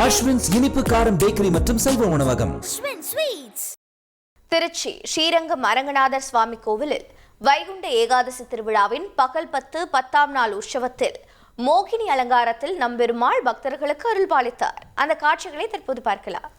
அஸ்வின்ஸ் இனிப்பு காரம் பேக்கரி மற்றும் சைவ உணவகம். திருச்சி ஸ்ரீரங்கம் அரங்கநாதர் சுவாமி கோவிலில் வைகுண்ட ஏகாதசி திருவிழாவின் பகல் 10 நாள் உற்சவத்தில் மோகினி அலங்காரத்தில் நம்பெருமாள் பக்தர்களுக்கு அருள்பாலித்தார். அந்த காட்சிகளை தற்போது பார்க்கலாம்.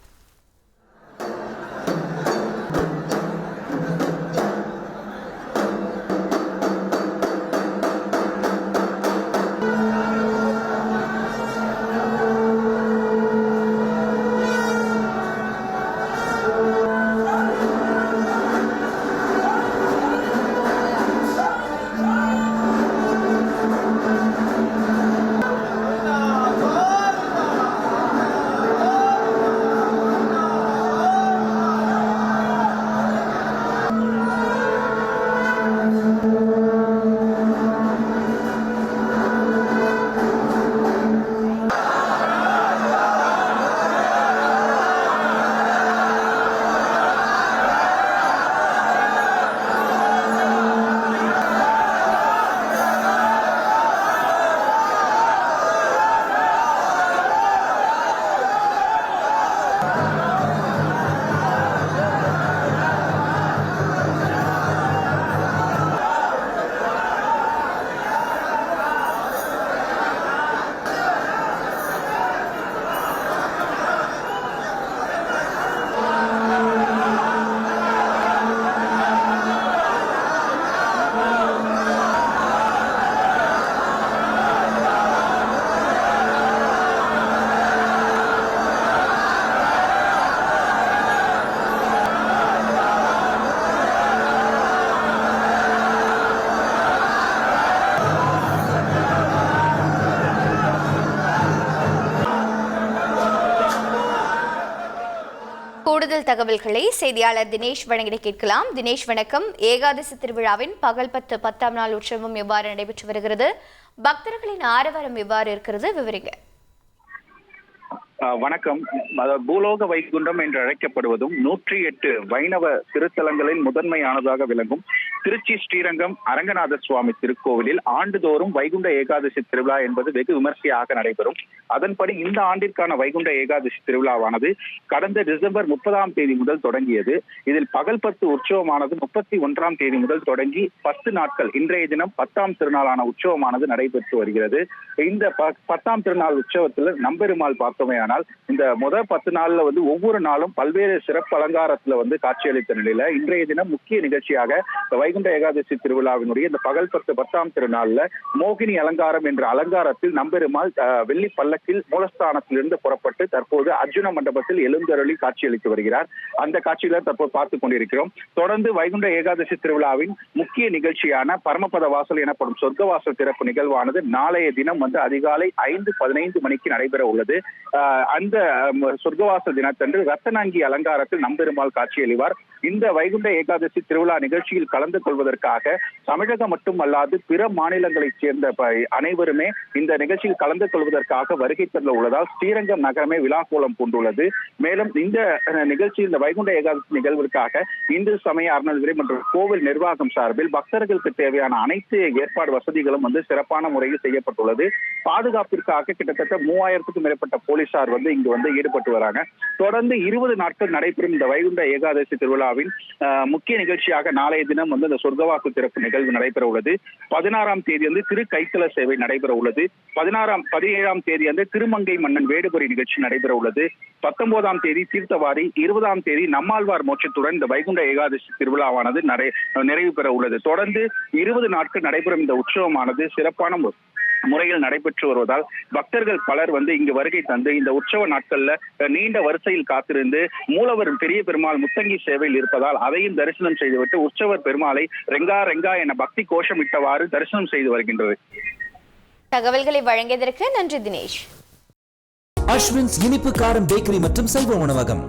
கூடுதல் தகவல்களை செய்தியாளர் தினேஷ் வழங்கிட கேட்கலாம். தினேஷ் வணக்கம். ஏகாதசி திருவிழாவின் பகல் 10 நாள் உற்சவம் எவ்வாறு நடைபெற்று வருகிறது? பக்தர்களின் ஆரவாரம் எவ்வாறு இருக்கிறது? விவரிங்க. வணக்கம். பூலோக வைகுண்டம் என்று அழைக்கப்படுவதும் 108 வைணவ திருத்தலங்களில் முதன்மையானதாக விளங்கும் திருச்சி ஸ்ரீரங்கம் அரங்கநாத சுவாமி திருக்கோவிலில் ஆண்டுதோறும் வைகுண்ட ஏகாதசி திருவிழா என்பது வெகு விமர்சையாக நடைபெறும். அதன்படி இந்த ஆண்டிற்கான வைகுண்ட ஏகாதசி திருவிழாவானது கடந்த டிசம்பர் 30 முதல் தொடங்கியது. இதில் பகல் 10 உற்சவமானது 31 முதல் தொடங்கி 10 நாட்கள், இன்றைய தினம் 10ஆம் திருநாளான உற்சவமானது நடைபெற்று வருகிறது. இந்த 10ஆம் திருநாள் உற்சவத்தில் நம்பெருமாள் பார்த்தோமே, இந்த முதல் 10 நாள்ல ஒவ்வொரு நாளும் பல்வேறு சிறப்பு அலங்காரத்துல காட்சியளித்த நிலையில இன்றைய தினம் முக்கிய நிகழ்ச்சியாக வைகுண்ட ஏகாதசி திருவிழாவினுடைய இந்த பகல் 10ஆம் திருநாள்ல மோகினி அலங்காரம் என்ற அலங்காரத்தில் நம்பெருமாள் வெள்ளி பல்லக்கில் மூலஸ்தானத்திலிருந்து புறப்பட்டு தற்போது அர்ஜுன மண்டபத்தில் எழுந்தருளி காட்சியளித்து வருகிறார். அந்த காட்சியில தற்போது பார்த்துக் கொண்டிருக்கிறோம். தொடர்ந்து வைகுண்ட ஏகாதசி திருவிழாவின் முக்கிய நிகழ்ச்சியான பரமபத வாசல் எனப்படும் சொர்க்கவாசல் திறப்பு நிகழ்வானது நாளைய தினம் அதிகாலை 5:15 மணிக்கு நடைபெற உள்ளது. அந்த சொர்க்கவாசல் தினத்தன்று ரத்தனாங்கி அலங்காரத்தில் நம்பெருமாள் காட்சியளிவார். இந்த வைகுண்ட ஏகாதசி திருவிழா நிகழ்ச்சியில் கலந்து கொள்வதற்காக தமிழகம் மட்டுமல்லாது பிற மாநிலங்களைச் சேர்ந்த அனைவருமே இந்த நிகழ்ச்சியில் கலந்து கொள்வதற்காக வருகை தர உள்ளதால் ஸ்ரீரங்கம் நகரமே விழாக்கோலம் பூண்டுள்ளது. மேலும் இந்த நிகழ்ச்சி, இந்த வைகுண்ட ஏகாதசி நிகழ்விற்காக இந்து சமய அறநிலையத்துறை மற்றும் கோவில் நிர்வாகம் சார்பில் பக்தர்களுக்கு தேவையான அனைத்து ஏற்பாடு வசதிகளும் சிறப்பான முறையில் செய்யப்பட்டுள்ளது. பாதுகாப்பிற்காக கிட்டத்தட்ட 3000க்கும் மேற்பட்ட போலீசார் இங்கு ஈடுபட்டு வராங்க. தொடர்ந்து 20 நாட்கள் நடைபெறும் இந்த வைகுண்ட ஏகாதசி திருவிழாவின் முக்கிய நிகழ்ச்சியாக நாளைய தினம் இந்த சொர்க்கவாசல் திறப்பு நிகழ்வு நடைபெற உள்ளது. 16ஆம் தேதி திரு கைத்தல சேவை நடைபெற உள்ளது. 17ஆம் தேதி திருமங்கை மன்னன் வேடுபறி நிகழ்ச்சி நடைபெற உள்ளது. 19ஆம் தேதி தீர்த்தவாரி, 20ஆம் தேதி நம்மாழ்வார் மோட்சத்துடன் இந்த வைகுண்ட ஏகாதசி திருவிழாவானது நிறைவு பெற உள்ளது. தொடர்ந்து 20 நாட்கள் நடைபெறும் இந்த உற்சவமானது சிறப்பான முறையில் நடைபெற்று வருவதால் பக்தர்கள் பலர் இங்கு வருகை தந்து இந்த உற்சவ நாட்கள்ல நீண்ட வரிசையில் காத்திருந்து மூலவர் பெரிய பெருமாள் முத்தங்கி சேவையில் இருப்பதால் அதையும் தரிசனம் செய்துவிட்டு உற்சவர் பெருமாளை ரெங்கா ரெங்கா என பக்தி கோஷமிட்டவாறு தரிசனம் செய்து வருகின்றது. தகவல்களை வழங்கியதற்கு நன்றி தினேஷ். அஸ்வின்ஸ் இனிப்பு காரம் பேக்கரி மற்றும் சைவ உணவகம்.